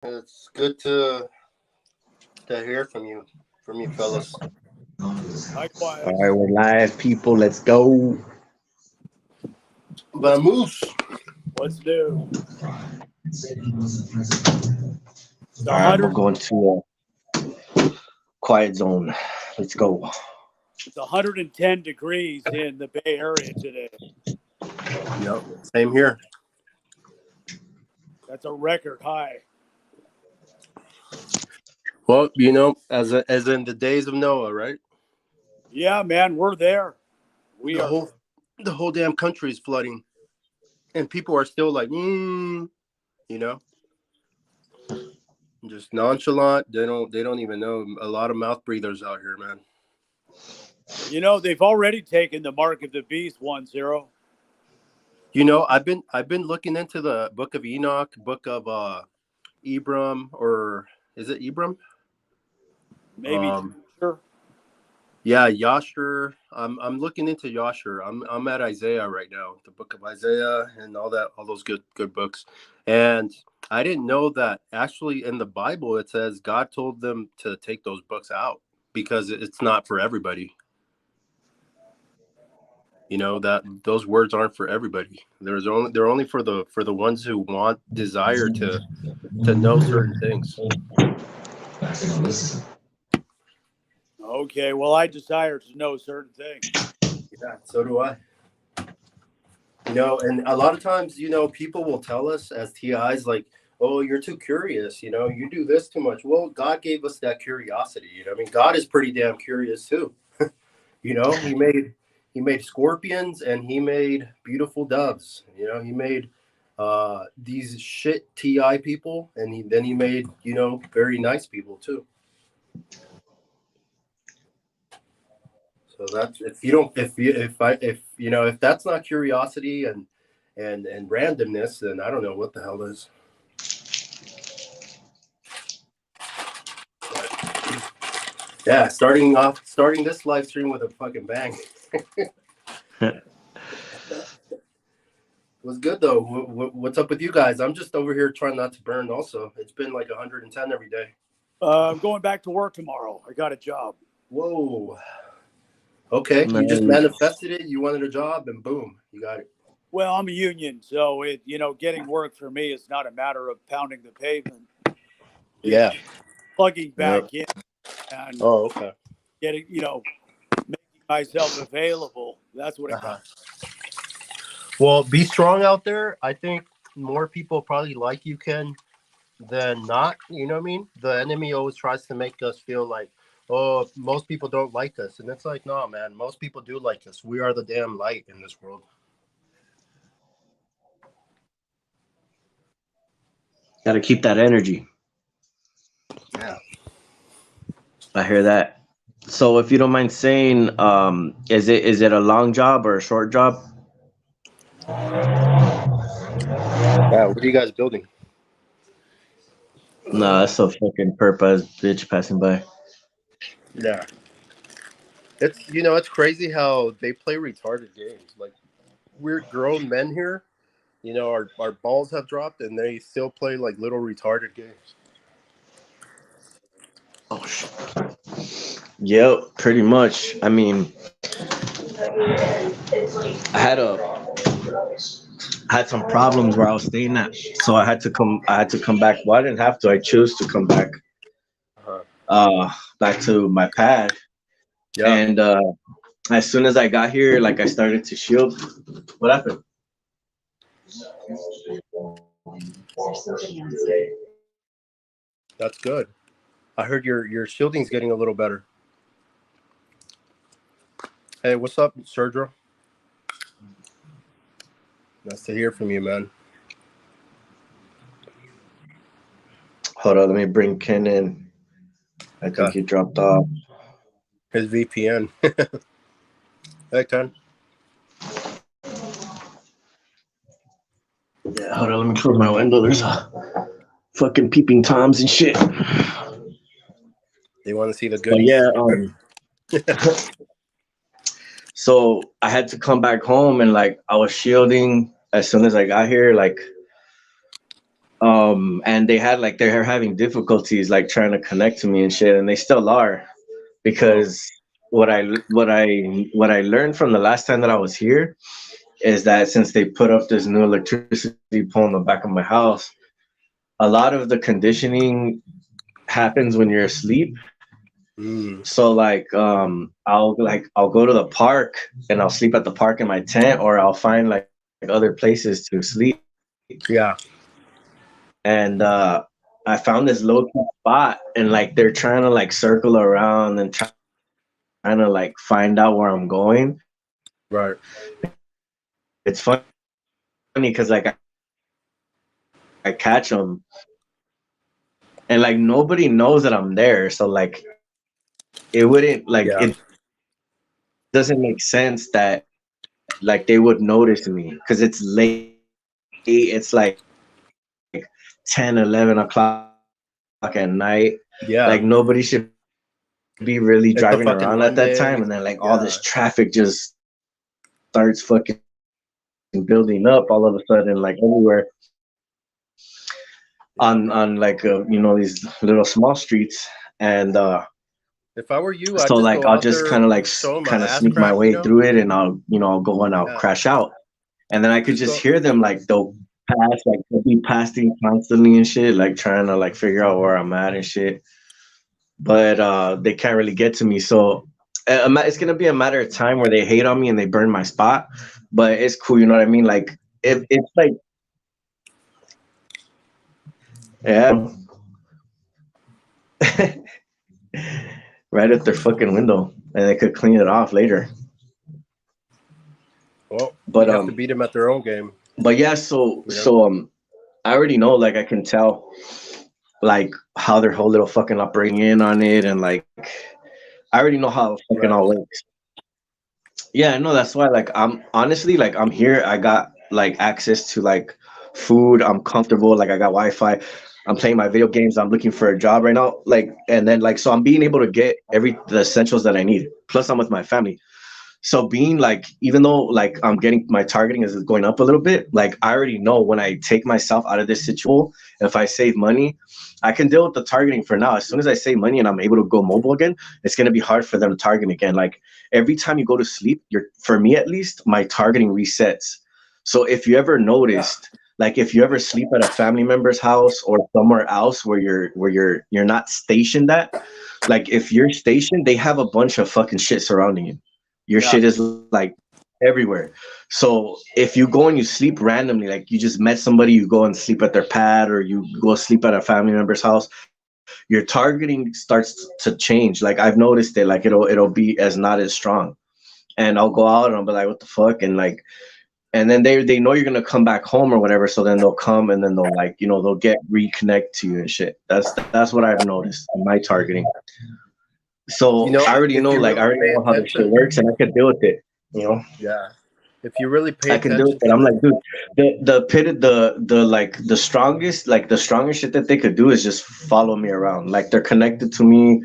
It's good to hear from you fellas. Likewise. All right, we're live, people. Let's go. Vamoose. What's new? The All right, we're hundred, going to a quiet zone. Let's go. it's 110 degrees in the Bay Area today. Yep. Same here. That's a record high. Well, as in the days of Noah, right? Yeah, man, we're there. We The are. whole the whole damn country is flooding, and people are still like, you know, just nonchalant. They don't even know. A lot of mouth breathers out here, man. They've already taken the mark of the beast 1-0. I've been looking into the Book of Enoch, Book of Ibram, or is it Ibram? Maybe. Um, Sure. yeah, Yasher. I'm looking into Yasher. I'm at Isaiah right now, the Book of Isaiah, and all those good books. And I didn't know that actually in the Bible it says God told them to take those books out because it's not for everybody. That those words aren't for everybody. They're only for the ones who desire to know certain things. Okay, well, I desire to know certain things. Yeah, so do I. And a lot of times, people will tell us as TIs, like, oh, you're too curious, you do this too much. Well, God gave us that curiosity. I mean, God is pretty damn curious too. He made scorpions and he made beautiful doves. He made these shit TI people, and then he made, very nice people too. So that's if that's not curiosity and randomness, then I don't know what the hell is. But, yeah, starting this live stream with a fucking bang. It was good though. What's up with you guys? I'm just over here trying not to burn. Also, it's been like 110 every day. I'm going back to work tomorrow. I got a job. Whoa. Okay, you just manifested it. You wanted a job, and boom, you got it. Well, I'm a union, so getting work for me is not a matter of pounding the pavement. Yeah, plugging back in and okay. getting, making myself available. That's what it comes. Well, be strong out there. I think more people probably like you, Ken, than not. You know what I mean? The enemy always tries to make us feel like, oh, most people don't like us. And it's like, no, man, most people do like us. We are the damn light in this world. Got to keep that energy. Yeah. I hear that. So, if you don't mind saying, is it a long job or a short job? Yeah. What are you guys building? No, that's a fucking purpose bitch passing by. Yeah. It's crazy how they play retarded games. Like, we're grown men here. Our balls have dropped, and they still play like little retarded games. Oh shit. Yep, pretty much. I mean, I had some problems where I was staying at, so I had to come. I had to come back. Well, I didn't have to. I chose to come back. Back to my pad, Yeah. and as soon as I got here, like I started to shield. What happened? That's good. I heard your shielding's getting a little better. Hey, what's up, Sergio? Nice to hear from you, man. Hold on, let me bring Ken in. I think he dropped off. His VPN. Hey, Ken. Yeah, hold on, let me close my window. There's a fucking peeping toms and shit. They want to see the But goodies. yeah, so I had to come back home and like I was shielding as soon as I got here. Like, And they had like they're having difficulties like trying to connect to me and shit, and they still are Whoa. because what I learned from the last time that I was here is that since they put up this new electricity pole in the back of my house, a lot of the conditioning happens when you're asleep. Mm. So I'll go to the park and I'll sleep at the park in my tent, or I'll find like other places to sleep. Yeah. And I found this low key spot, and like they're trying to like circle around and trying to like find out where I'm going. Right. It's funny because like I catch them, and like nobody knows that I'm there. So like it Yeah. doesn't make sense that like they would notice me because it's late. It's like 10, 11 o'clock at night. Like nobody should be Yeah. really driving around at that time, and then like It's all a this fucking traffic just Monday. Yeah. starts fucking building up all of a sudden, like everywhere on Yeah. like these little small streets. And If I were you, so I'd just like go I'll out just there, kind of like show them a kind of ass sneak my crack, way through it, and I'll go and I'll Yeah. crash out. And then I could Just just go. hear them like they'll be passing constantly and shit, like trying to like figure out where I'm at and shit. But they can't really get to me. So it's gonna be a matter of time where they hate on me and they burn my spot. But it's cool, you know what I mean? Like it's like yeah, right at their fucking window, and they could clean it off later. Well, But you have to beat them at their own game. yeah, so You know. I already know, like I can tell like how their whole little fucking operation in on it, and like I already know how it fucking Right. all works. Yeah, no, that's why like I'm honestly like I'm here. I got like access to like food. I'm comfortable. Like I got Wi-Fi. I'm playing my video games. I'm looking for a job right now. Like and then like so I'm being able to get every the essentials that I need. Plus I'm with my family. So being like, even though like I'm getting my targeting is going up a little bit, like I already know when I take myself out of this situation, if I save money, I can deal with the targeting for now. As soon as I save money and I'm able to go mobile again, it's gonna be hard for them to target again. Like every time you go to sleep, you're for me at least, my targeting resets. So if you ever noticed, like if you ever sleep at a family member's house or somewhere else where you're not stationed at, like if you're stationed, they have a bunch of fucking shit surrounding you. Your Yeah. shit is like everywhere. So if you go and you sleep randomly, like you just met somebody, you go and sleep at their pad or you go sleep at a family member's house, your targeting starts to change. Like I've noticed it, like it'll be as not as strong. And I'll go out and I'll be like, what the fuck? And like and then they know you're gonna come back home or whatever, so then they'll come and then they'll like, they'll get reconnect to you and shit. That's what I've noticed in my targeting. You So know, I already if know, you like I really already pay know how this shit attention. works, and I could deal with it. You know. Yeah. If you really pay I can do attention it. to I'm the. like, dude, the strongest shit that they could do is just follow me around. Like they're connected to me.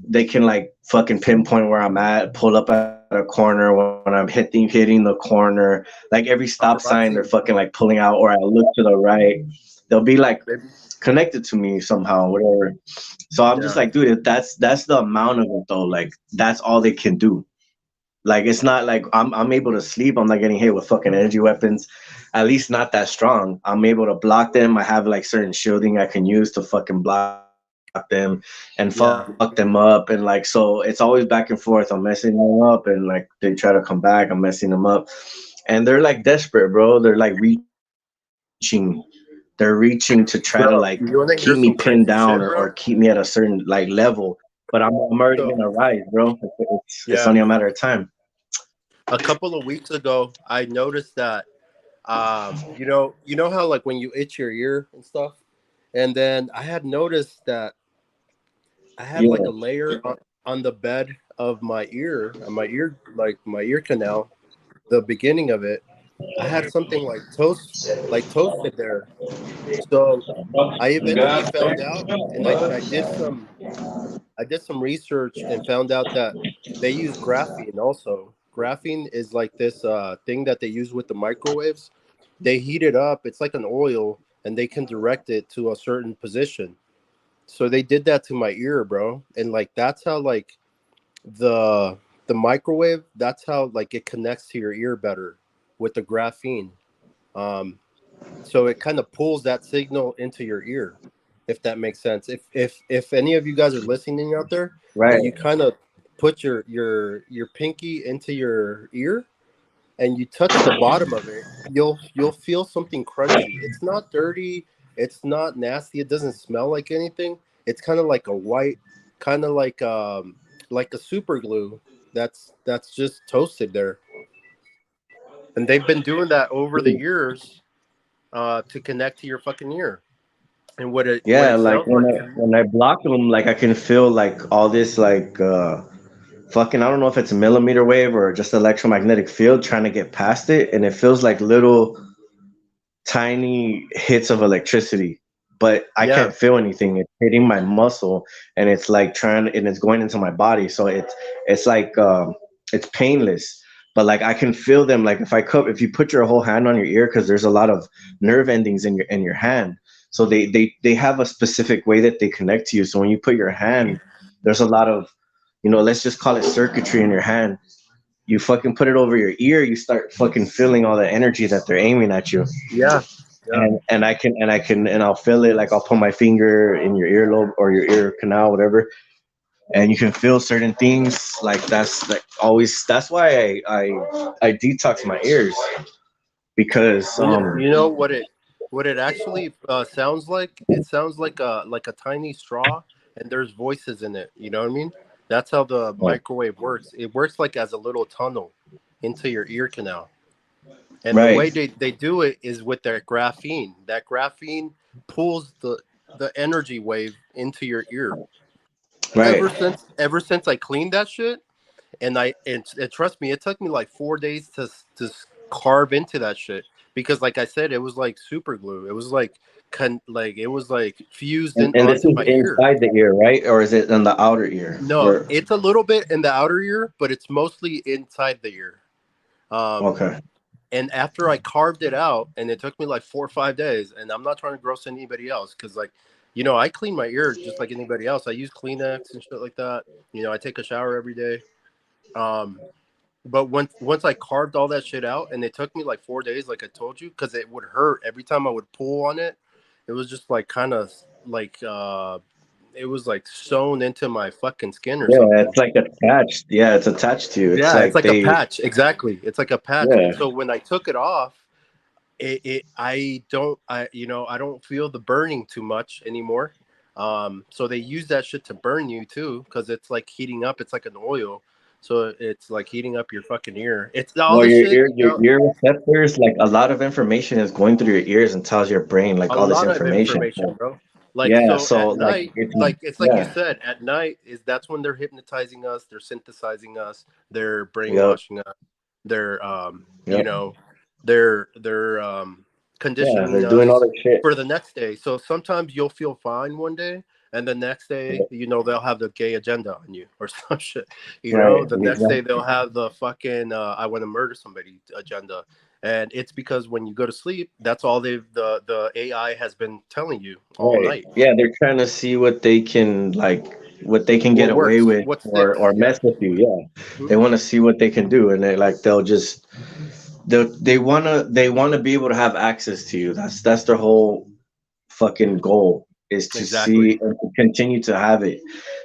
They can like fucking pinpoint where I'm at, pull up at a corner when I'm hitting the corner. Like every stop sign, they're Paparazzi. fucking like pulling out, or I look to the right. They'll be like Maybe. connected to me somehow, whatever. So I'm just Yeah. like, dude, that's the amount of it though. Like that's all they can do. Like it's not like I'm able to sleep. I'm not getting hit with fucking energy weapons. At least not that strong. I'm able to block them. I have like certain shielding I can use to fucking block them and fuck them up. Yeah. And like so it's always back and forth. I'm messing them up and like they try to come back. I'm messing them up. And they're like desperate, bro. They're like reaching they're reaching to try to like Bro, keep me you want to pinned hear some down crazy or shit, keep bro? me at a certain like level. But I'm already gonna So, rise, bro. It's only yeah. a matter of time. A couple of weeks ago, I noticed that. You know how like when you itch your ear and stuff, and then I had noticed that I had like a Yeah. layer on the bed of my ear, like my ear canal, the beginning of it. I had something like toasted there. So I eventually found out, and I did some research and found out that they use graphene also. Graphene is like this thing that they use with the microwaves. They heat it up. It's like an oil, and they can direct it to a certain position. So they did that to my ear, bro. And like that's how like the the microwave, that's how like it connects to your ear better with the graphene. Um so it kind of pulls that signal into your ear, if that makes sense. If any of you guys are listening out there Right. and you kind of put your pinky into your ear and you touch the bottom of it, you'll feel something crunchy. It's not dirty, it's not nasty, it doesn't smell like anything. It's kind of like a white, kind of like a super glue that's just toasted there. And they've been doing that over the years to connect to your fucking ear. And what Yeah, it like sounds like to me, when I block them, like I can feel like all this like fucking, I don't know if it's a millimeter wave or just electromagnetic field trying to get past it, and it feels like little tiny hits of electricity, but I yeah, can't feel anything. It's hitting my muscle, and it's like trying, and it's going into my body. So it's like it's painless, but like I can feel them. Like if you put your whole hand on your ear, because there's a lot of nerve endings in your hand, so they have a specific way that they connect to you. So when you put your hand, there's a lot of, let's just call it circuitry in your hand. You fucking put it over your ear, you start fucking feeling all the energy that they're aiming at you. yeah, yeah. And I'll feel it, like I'll put my finger in your earlobe or your ear canal, whatever, and you can feel certain things. Like that's like always. That's why I detox my ears because You know what it actually sounds like? It sounds like a tiny straw, and there's voices in it. You know what I mean? That's how the microwave works. It works like as a little tunnel into your ear canal. And the right, way they do it is with their graphene. That graphene pulls the energy wave into your ear. right, Ever since I cleaned that shit, and trust me, it took me like 4 days to carve into that shit because, like I said, it was like super glue. It was like it was like fused in and this onto is my ear. inside the ear, right, or is it in the outer ear? No, Where it's a little bit in the outer ear, but it's mostly inside the ear. Um, okay, and after I carved it out, and it took me like 4 or 5 days, and I'm not trying to gross anybody else because, like, I clean my ear just like anybody else. I use Kleenex and shit like that. I take a shower every day. Um, But once I carved all that shit out, and it took me like 4 days, like I told you, because it would hurt every time I would pull on it. It was just like kind of like it was like sewn into my fucking skin or yeah, something. it's like attached. Yeah, it's attached to you. It's Yeah, it's like like a they, patch. Exactly, it's like a patch. And yeah, so when I took it off, I don't feel the burning too much anymore. So they use that shit to burn you too, because it's like heating up. It's like an oil, so it's like heating up your fucking ear. It's all well, this shit. your ear receptors, like a lot of information is going through your ears and tells your brain like A all this lot of information. information, bro. Like, Yeah, so so at like night, it's, like it's like you yeah, said, at night is that's when they're hypnotizing us, they're synthesizing us, they're yep, brainwashing us, they're yep, they're yeah, they're conditioning doing all us this shit. for the next day. So sometimes you'll feel fine one day, and the next day, they'll have the gay agenda on you or some shit. Right, The next day they'll exactly. have the fucking I want to murder somebody agenda. And it's because when you go to sleep, that's all the AI has been telling you all Right. night. Yeah, they're trying to see what they can what they can get What away works? with What or sticks? Yeah. mess with you. Yeah. Mhm. They want to see what they can do, and they want to be able to have access to you. That's their whole fucking goal, is to Exactly. see and to continue to have it.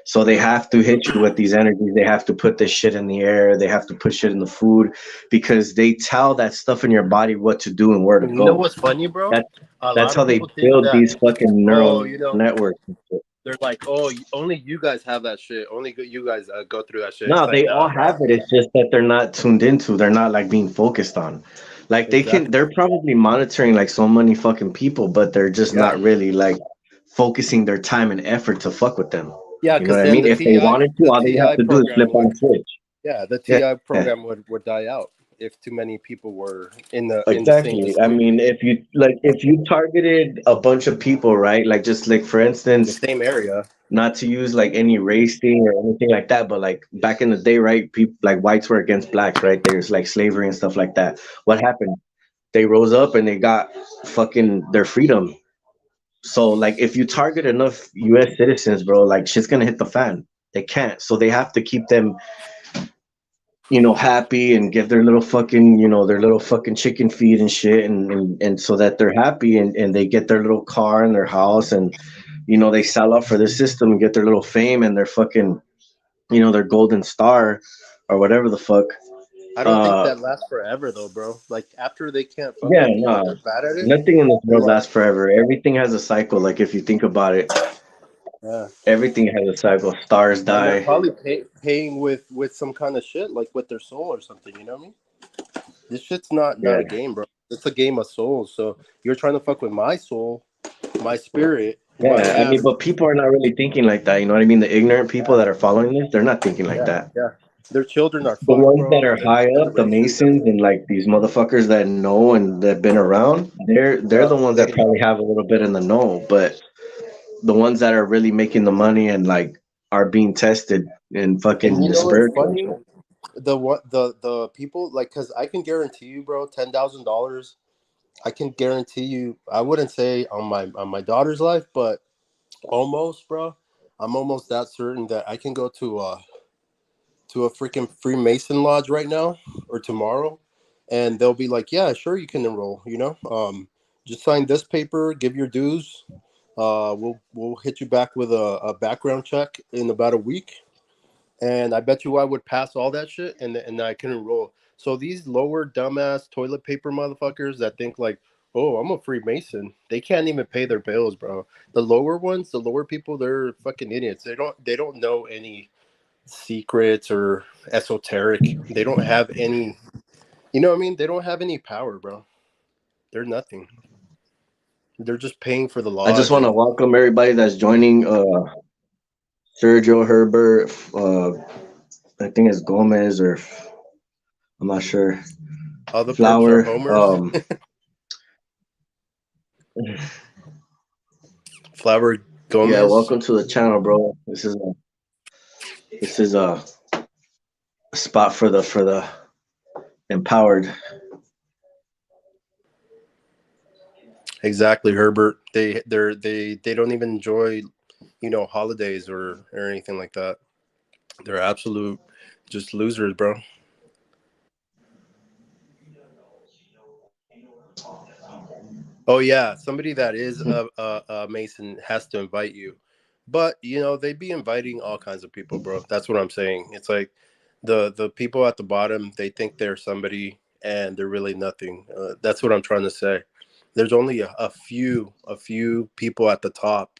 So they have to hit you with these energies. They have to put this shit in the air. They have to put shit in the food because they tell that stuff in your body what to do and where to You know go. what's funny, bro? That A that's lot how of they people think build that, these fucking oh, neural networks and shit. they're like, oh, only you guys have that shit. Only you guys go through that shit. It's No, like, they nah, all bro. have it. It's just that they're not tuned into. They're not like being focused on. Like Exactly. they're probably monitoring like so many fucking people, but they're just Yeah. not really like focusing their time and effort to fuck with them. Yeah, You know because what I then mean? If they wanted to, The all they have TI to do is flip program on would, a switch. yeah, the Yeah, TI yeah, program would die out if too many people were in the same exactly. I vicinity, mean, if you targeted a bunch of people, right? Like just like for the instance, same area. not to use like any race thing or anything like that, but like back in the day, right? People like whites were against blacks, right? There's like slavery and stuff like that. What happened? They rose up and they got fucking their freedom. So like if you target enough US citizens, bro, like shit's gonna hit the fan. They can't. So they have to keep them, happy and give their little fucking, their little fucking chicken feed and shit, and so that they're happy, and they get their little car and their house, and they sell out for the system and get their little fame and their fucking, their golden star or whatever the fuck. I don't think Uh that lasts forever though, bro. Like after they can't fuck yeah, with you or no. they're bad at it, Nothing in this they're world like, lasts forever. Everything has a cycle. Like if you think about it, yeah. everything has a cycle. Stars And they're die. probably paying with some kind of shit, like with their soul or something. You know what I mean? This shit's not a Yeah. game, bro. It's a game of souls. So you're trying to fuck with my soul, my spirit, who I Yeah, I mean, am. but people are not really thinking like that. You know what I mean? The ignorant people Yeah, that are following this, they're not thinking like yeah, that. yeah. Their children are The fucked, ones that bro. are Their high up, the generations are. Masons and like these motherfuckers that know and that've been around, they're Yeah, the ones that they probably know. have a little bit in the know. But the ones that are really making the money and like are being tested in And fucking you the know what's spiritual funny? shit. The people like, cause I can guarantee you, bro, $10,000. I can guarantee you. I wouldn't say on my daughter's life, but almost, bro. I'm almost that certain that I can go to a freaking Freemason lodge right now or tomorrow, and they'll be like, "Yeah, sure, you can enroll. Just sign this paper, give your dues. We'll hit you back with a background check in about a week, and I bet you I would pass all that shit, and I can enroll." So these lower dumbass toilet paper motherfuckers that think like, "Oh, I'm a Freemason," they can't even pay their bills, bro. The lower ones, the lower people, they're fucking idiots. They don't know any secrets or esoteric. They don't have any, you know what I mean? They don't have any power, bro. They're nothing. They're just paying for the I just lodge want to and welcome everybody that's joining. Sergio Herbert, I think it's Gomez or I'm not sure. all the perps are Flower. homers. Flower Yeah, Gomez. welcome to the channel, bro. This is a spot for the empowered. Exactly, Herbert. They don't even enjoy, holidays or anything like that. They're absolute just losers, bro. Oh yeah, somebody that is a Mason has to invite you, but they'd be inviting all kinds of people, bro. That's what I'm saying. It's like the people at the bottom, they think they're somebody and they're really nothing. That's what I'm trying to say. There's only a few people at the top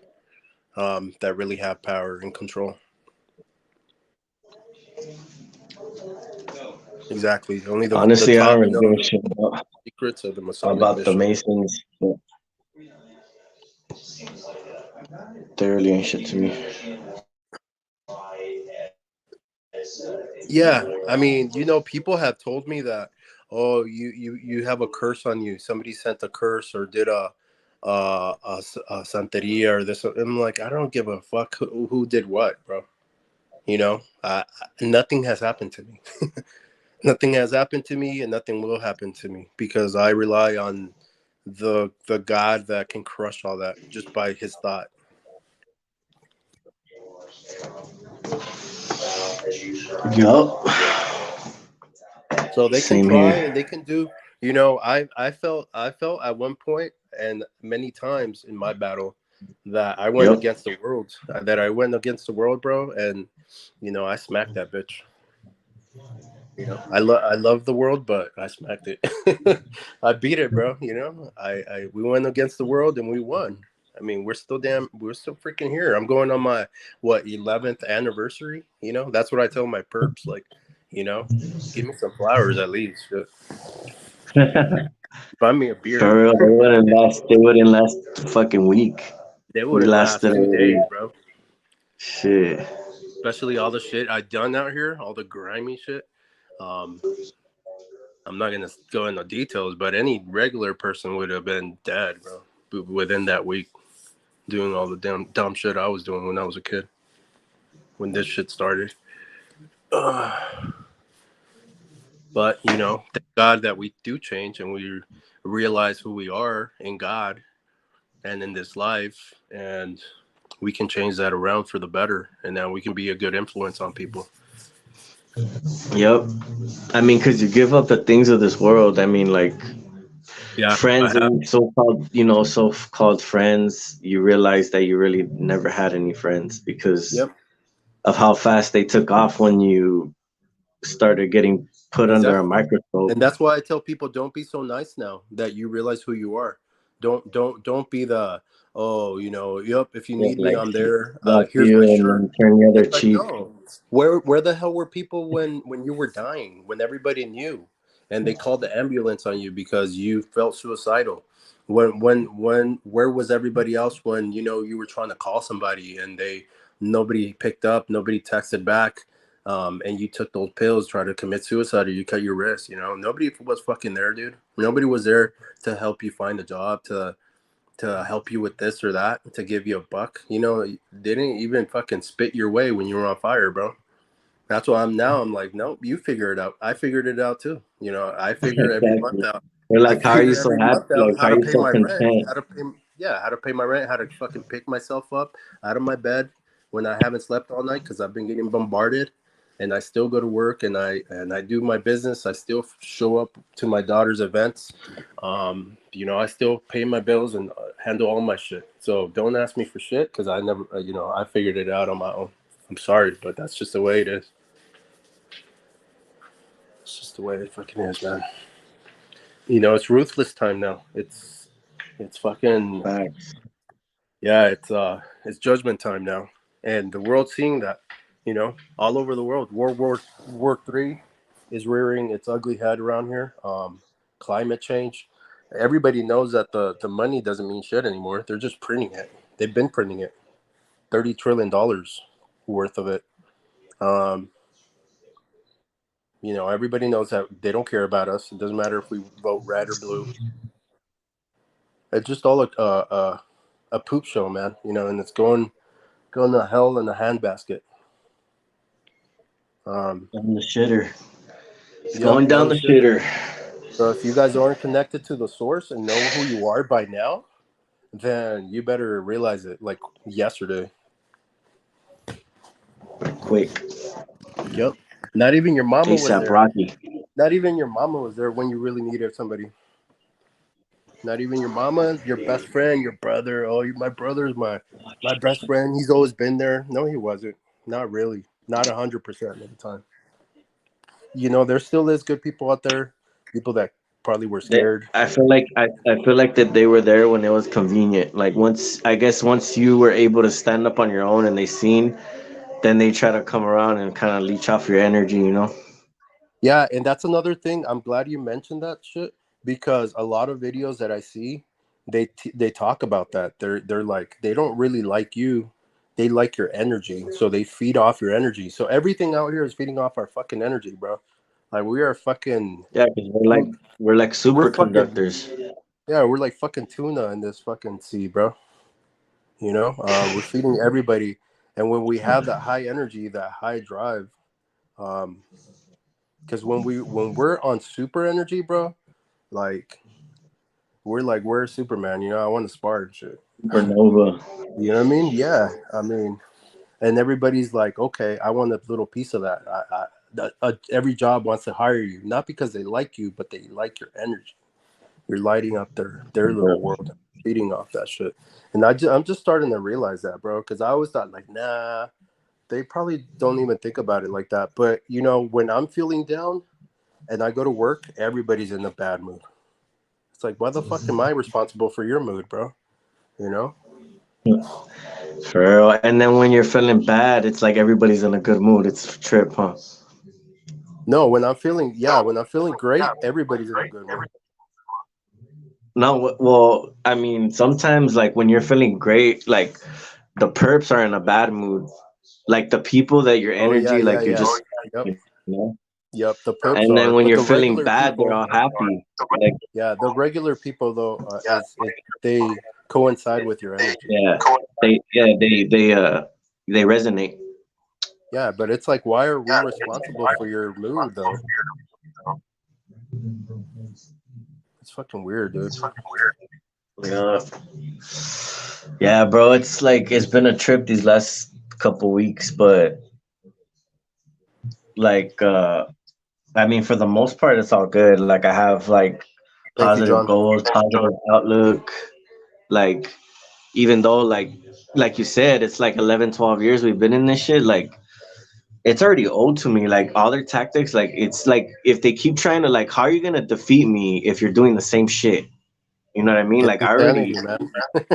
that really have power and control. Exactly. Only the Honestly, I don't top really give know a shit the secrets of the Masonic about the mission. Masons. They really ain't shit to me. Yeah, I mean, people have told me that, oh, you have a curse on you. Somebody sent a curse or did a santeria or this. I'm like, I don't give a fuck who did what, bro. Nothing has happened to me. Nothing has happened to me, and nothing will happen to me because I rely on the God that can crush all that just by His thought. Yup. So they can Same try here. and they can do. I felt at one point and many times in my battle that I went Yep. against the world. That I went against the world, bro, and I smacked that bitch. I love the world, but I smacked it. I beat it, bro. We went against the world and we won. I mean, we're still freaking here. I'm going on my 11th anniversary. That's what I tell my perps. Like, you know, give me some flowers at least. Buy me a beer. For real, they wouldn't last. They wouldn't last a fucking week. They We wouldn't last lasted 2 days, already. bro. Shit. Especially all the shit I done out here, all the grimy shit. Um, I'm not gonna go into details, but any regular person would have been dead, bro, within that week, doing all the damn dumb shit I was doing when I was a kid, when this shit started. But thank God that we do change and we realize who we are in God, and in this life, and we can change that around for the better, and now we can be a good influence on people. Yep. I mean, because you give up the things of this world. I mean, like Yeah, I friends have. and so-called, so-called friends, you realize that you really never had any friends because Yep, of how fast they took off when you started getting put under a exactly. microscope. And that's why I tell people, don't be so nice now that you realize who you are. Don't be the, oh, yep, if you Yeah, need me, like I'm there. fuck Here's you, my and shirt. then turn the other It's like, cheek. no. Where the hell were people when you were dying, when everybody knew, and they called the ambulance on you because you felt suicidal? Where was everybody else when you were trying to call somebody and nobody picked up, nobody texted back, and you took those pills, try to commit suicide, or you cut your wrist? Nobody was fucking there, dude. Nobody was there to help you find a job, to help you with this or that, to give you a buck. They didn't even fucking spit your way when you were on fire, bro. That's why I'm like, nope, you figure it out. I figured it out too. I figure every month Exactly. out. They're I like, how are you figure so every happy? month out Like, how how are to you pay so my rent, content? how to pay my rent, how to fucking pick myself up out of my bed when I haven't slept all night because I've been getting bombarded, and I still go to work, and I do my business. I still show up to my daughter's events. I still pay my bills and handle all my shit. So don't ask me for shit because I never, I figured it out on my own. I'm sorry, but that's just the way it is. It's just the way it fucking is, man. It's ruthless time now. It's fucking, Facts. yeah. It's judgment time now, and the world's seeing that. All over the world. World War III is rearing its ugly head around here. Climate change. Everybody knows that the money doesn't mean shit anymore. They're just printing it. They've been printing it. $30 trillion worth of it. Um, everybody knows that they don't care about us. It doesn't matter if we vote red or blue. It's just all a poop show, man. And it's going to hell in a handbasket. Um, On the shitter. It's yep, going down down the the shitter. shitter. So if you guys aren't connected to the source and know who you are by now, then you better realize it like yesterday. Quick. Yep. Not even your mama was ASAP there. Rocky. Not even your mama was there when you really needed somebody. Not even your mama, your best friend, your brother. Oh, my brother's my best friend. He's always been there. No, he wasn't. Not really. Not 100% of the time. There still is good people out there. People that probably were They, scared. I feel like that they were there when it was convenient. Like once you were able to stand up on your own and they seen, then they try to come around and kind of leech off your energy. Yeah, and that's another thing. I'm glad you mentioned that shit because a lot of videos that I see, they talk about that. They're like they don't really like you. They like your energy, so they feed off your energy. So everything out here is feeding off our fucking energy, bro. Like we are fucking Yeah, because we're, we're like we're fucking superconductors. yeah, we're like fucking tuna in this fucking sea, bro. We're feeding everybody, and when we have that high energy, that high drive, um, because when we're on super energy, bro, like we're Superman. I want to spar and shit. Supernova. You know what I mean? Yeah, I mean, and everybody's like, okay, I want a little piece of that. Every job wants to hire you, not because they like you, but they like your energy. You're lighting up their little world, feeding off that shit. And I'm just starting to realize that, bro. Because I always thought like, nah, they probably don't even think about it like that. But when I'm feeling down and I go to work, everybody's in a bad mood. It's like, why the fuck am I responsible for your mood, bro? You know? For real. And then when you're feeling bad, it's like everybody's in a good mood. It's a trip, huh? No, when I'm feeling great, everybody's in a good mood. No, well, I mean, sometimes like when you're feeling great, like the perps are in a bad mood. Like the people that your Oh yeah, energy, yeah, like you're yeah. just, Yep, you know. yep. The perps And then are, when but you're the feeling regular bad, they're people, all happy. Like, yeah, the regular people though, they coincide with your energy. yeah, they resonate. Yeah, but it's like, why are we responsible for your mood though? It's fucking weird, dude. Yeah, yeah, bro. It's like it's been a trip these last couple weeks, but like, I mean, for the most part, it's all good. Like, I have like Thank you, positive John. goals, positive outlook. Like, even though like you said, it's like 11, 12 years we've been in this shit. Like, it's already old to me. Like all their tactics, like it's like if they keep trying to like, how are you gonna defeat me if you're doing the same shit? You know what I mean? Get Like the I already, sanity, man.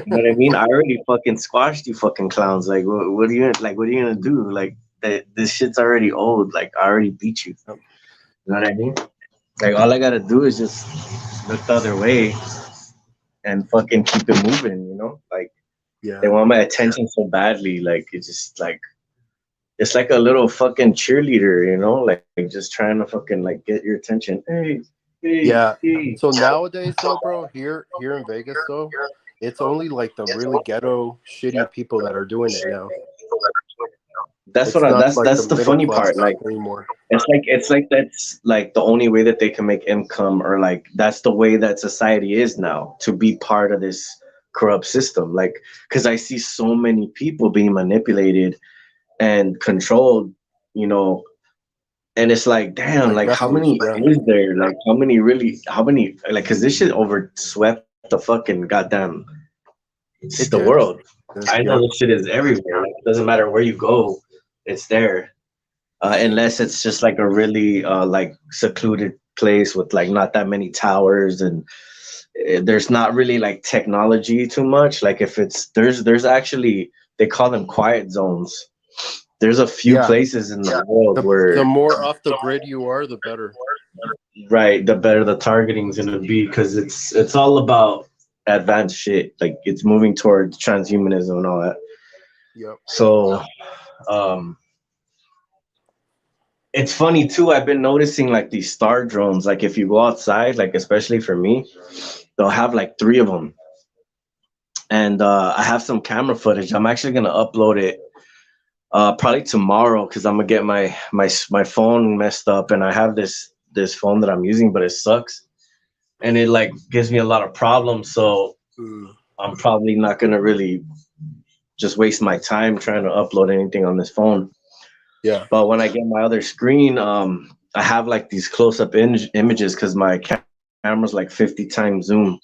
you know what I mean? I already fucking squashed you fucking clowns. Like what are you like? What are you gonna do? Like that this shit's already old. Like I already beat you. Yep. You know what I mean? Like all I gotta do is just look the other way and fucking keep it moving. You know? Like they Yeah. want my attention so badly. Like it's just like it's like a little fucking cheerleader. You know? Like just trying to fucking like get your attention. Hey, hey, Yeah. hey. So nowadays, though, bro, here in Vegas, though, it's only like the really ghetto, shitty people that are doing it now. That's what It's I. not like the That's the middle funny part. class Like anymore. it's like that's like the only way that they can make income, or like that's the way that society is now to be part of this corrupt system. Like, because I see so many people being manipulated and controlled, you know, and it's like, damn, Like like how wrestlers, many yeah. is there? Like how many really? How many? Like, because this shit overswept the fucking goddamn the It did. world. I know Yep. this shit is everywhere. Like, it doesn't matter where you go, it's there. Unless it's just like a really like secluded place with like not that many towers and there's not really like technology too much. Like if it's there's actually they call them quiet zones. There's a few Yeah. places in the world The where more off the grid you are, the better. right the better the targeting's gonna be because it's all about advanced shit. Like it's moving towards transhumanism and all that. Yep. So um it's funny too. I've been noticing like these star drones. Like if you go outside, like especially for me, they'll have like three of them. And I have some camera footage. I'm actually gonna upload it probably tomorrow because I'm gonna get my phone messed up, and I have this phone that I'm using, but it sucks, and it like gives me a lot of problems. So Mm. I'm probably not gonna really just waste my time trying to upload anything on this phone. Yeah. But when I get my other screen, I have like these close-up images because my camera's like 50 times zoom.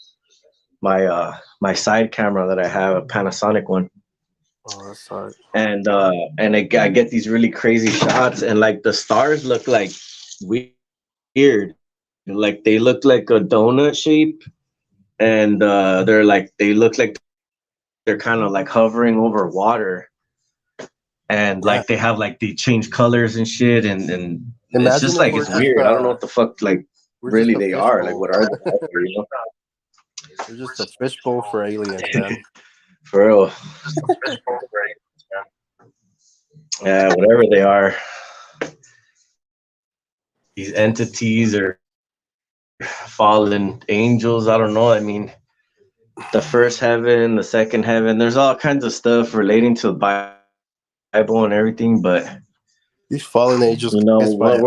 My side camera that I have, a Panasonic one, Oh, that's hard. and I get these really crazy shots, and like the stars look like weird, like they look like a donut shape, and they look like they're kind of like hovering over water, and like they have like they change colors and shit, and it's just like it's Imagine if weird. I don't know what the fuck like we're really just they a are. Like what fishbowl. are they? You know? We're just a fishbowl for aliens, man. For real. Yeah, whatever they are, these entities or fallen angels. I don't know. I mean, the first heaven, the second heaven. There's all kinds of stuff relating to the Bible and everything, but These fallen you angels know can kiss what? my ass.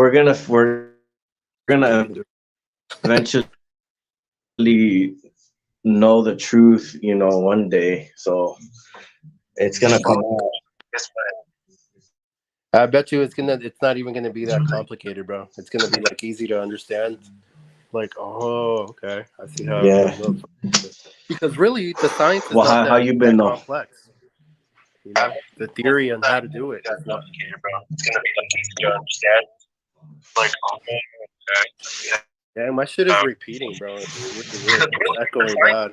We're gonna Kidding, dude. eventually know the truth. You know, one day. So it's gonna come out. I bet you it's not even gonna be that complicated, bro. It's gonna be like easy to understand. Like, oh, okay, I see how Yeah. the because really the science is Well, not how you been that though? complex. You know, the theory on how to do it is not. Yeah, my shit is repeating, bro. It's really weird. It's echoing bad.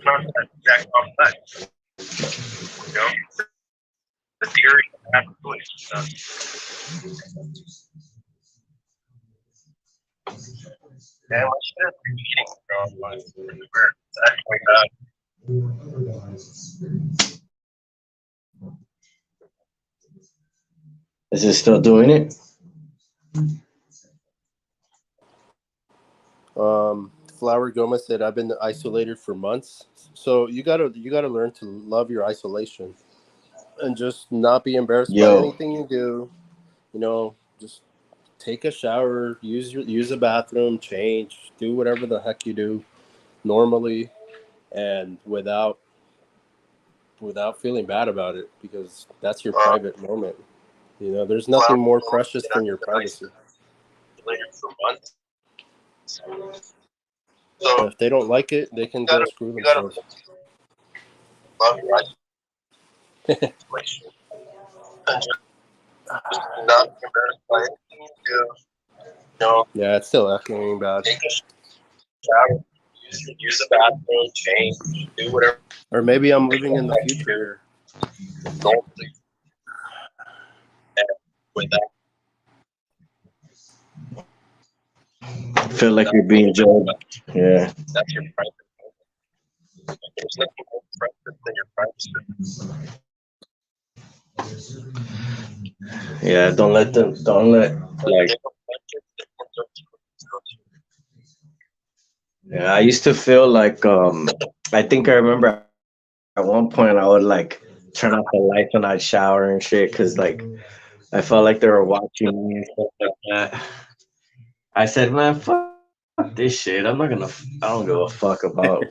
Is it still doing it? Flower Gomez said, "I've been isolated for months, so you gotta learn to love your isolation and just not be embarrassed by Yo, anything you do. You know, just take a shower, use a bathroom, change, do whatever the heck you do normally. and without feeling bad about it, because that's your private moment. You know, there's nothing more precious than your privacy. So if they don't like it, they can go screw themselves. Yeah, it's still echoing bad. Or maybe I'm living in the future here. Feel like you're being judged. Yeah. Yeah. Don't let them. Don't let like. Yeah. I used to feel like I think I remember at one point I would like turn off the lights when I'd shower and shit because like I felt like they were watching me and stuff like that. I said, man, fuck this shit. I'm not gonna. I don't give a fuck about.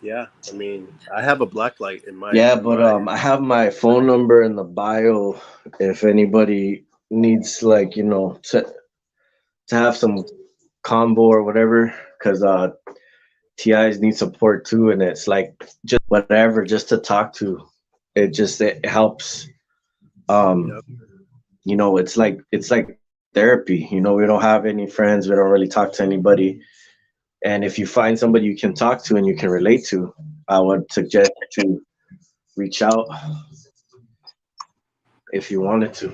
Yeah, I mean, I have a black light in my Yeah, in but my. I have my phone number in the bio if anybody needs like to have some combo or whatever, because TIs need support too, and it's like just whatever, just to talk to. It helps. Um, Yep. it's like therapy. We don't have any friends. We don't really talk to anybody. And if you find somebody you can talk to and you can relate to, I would suggest to reach out if you wanted to.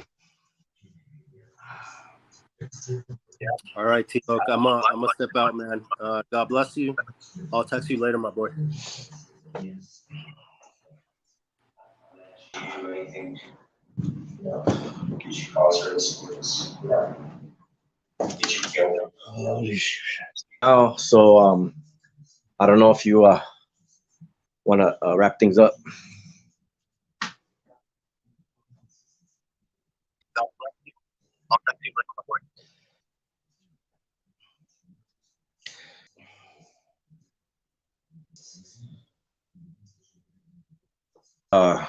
All right, T-Oak, I'm gonna step out, man. God bless you. I'll text you later, my boy. Oh, so I don't know if you want to wrap things up. Uh,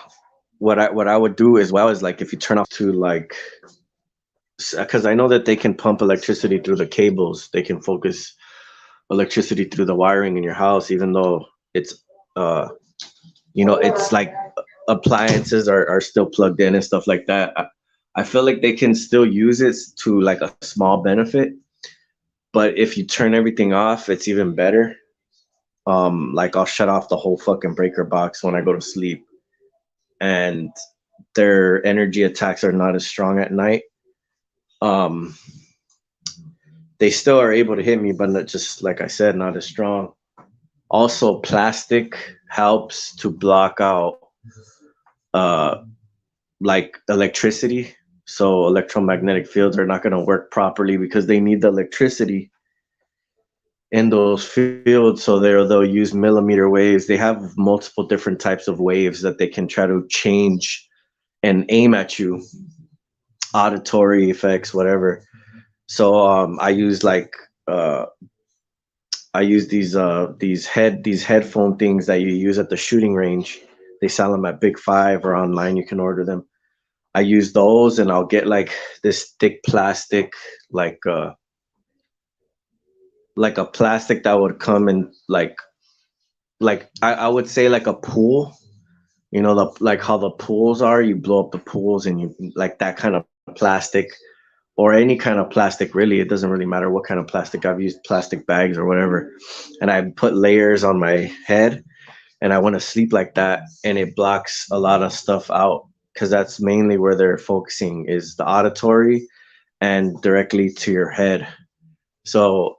what I would do as well is like if you turn off to like because I know that they can pump electricity through the cables. They can focus electricity through the wiring in your house, even though it's uh it's like appliances are still plugged in and stuff like that. I feel like they can still use it to like a small benefit, but if you turn everything off, it's even better. Like I'll shut off the whole fucking breaker box when I go to sleep, and their energy attacks are not as strong at night. Um, they still are able to hit me, but not, just like I said, not as strong. Also, plastic helps to block out uh, like electricity. So electromagnetic fields are not going to work properly because they need the electricity in those fields. So they'll use millimeter waves. They have multiple different types of waves that they can try to change and aim at you, auditory effects, whatever. So I use like I use these headphone things that you use at the shooting range. They sell them at Big Five or online. You can order them. I use those, and I'll get like this thick plastic, like like a plastic that would come in like I would say like a pool. Like how the pools are. You blow up the pools, and you like that kind of plastic, or any kind of plastic. Really, it doesn't really matter what kind of plastic. I've used plastic bags or whatever, and I put layers on my head, and I want to sleep like that, and it blocks a lot of stuff out because that's mainly where they're focusing is the auditory and directly to your head. So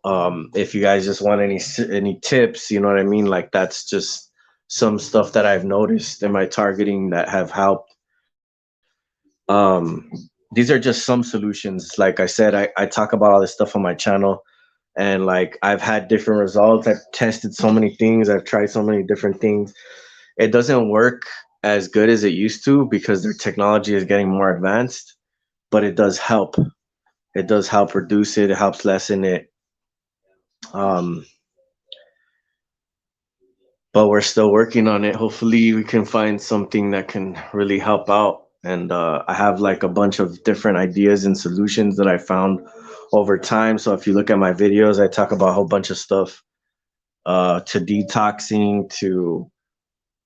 if you guys just want any tips, you know what I mean, like that's just some stuff that I've noticed in my targeting that have helped. um these are just some solutions. Like I said, I talk about all this stuff on my channel, and like I've had different results. I've tested so many things, I've tried so many different things. It doesn't work as good as it used to because their technology is getting more advanced. but it does help. It does help reduce it. It helps lessen it. Um, but we're still working on it. Hopefully, we can find something that can really help out. And I have like a bunch of different ideas and solutions that I found over time. So if you look at my videos, I talk about a whole bunch of stuff, to detoxing, to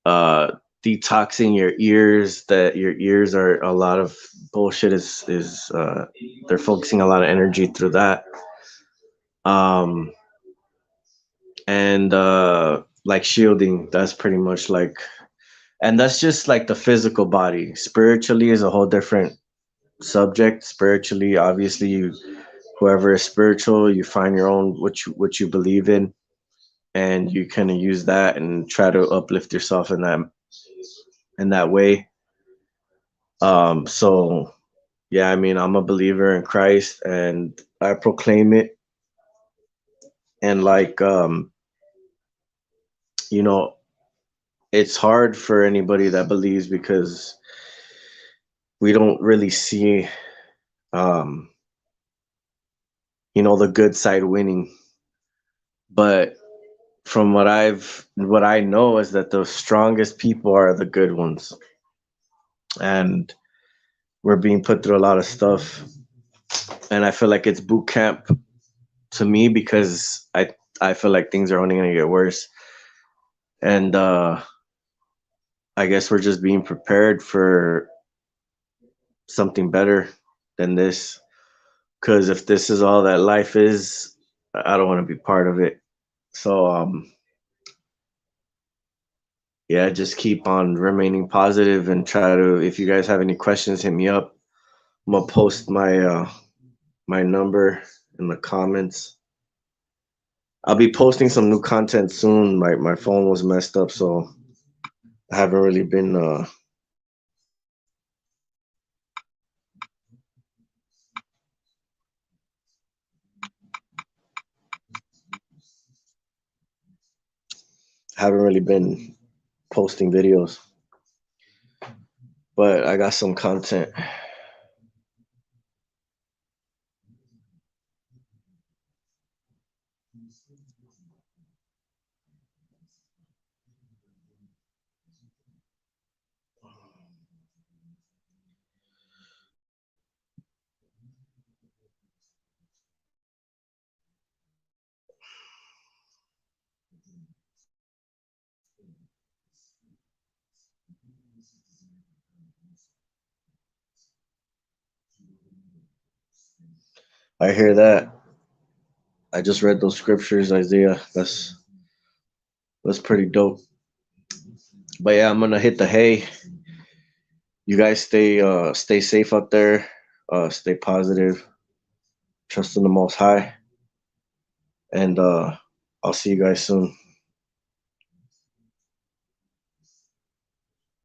uh, detoxing your ears. That your ears are a lot of bullshit. Is they're focusing a lot of energy through that. Um, and like shielding. That's pretty much like, and that's just like the physical body. Spiritually is a whole different subject. Spiritually, obviously, you whoever is spiritual, you find your own what you believe in, and you kind of use that and try to uplift yourself in that way. So yeah, I mean, I'm a believer in Christ, and I proclaim it. And like, you know, it's hard for anybody that believes because we don't really see, um, the good side winning. But from what I know is that the strongest people are the good ones, and we're being put through a lot of stuff. And I feel like it's boot camp to me because I feel like things are only gonna get worse. And I guess we're just being prepared for something better than this. Because if this is all that life is, I don't want to be part of it. So yeah, just keep on remaining positive and try to. If you guys have any questions, hit me up. I'm gonna post my number in the comments. I'll be posting some new content soon. My phone was messed up, so I haven't really been haven't really been posting videos, but I got some content. I hear that. I just read those scriptures, Isaiah. That's pretty dope. But yeah, I'm gonna hit the hay. You guys stay safe out there. Stay positive. Trust in the Most High, and I'll see you guys soon.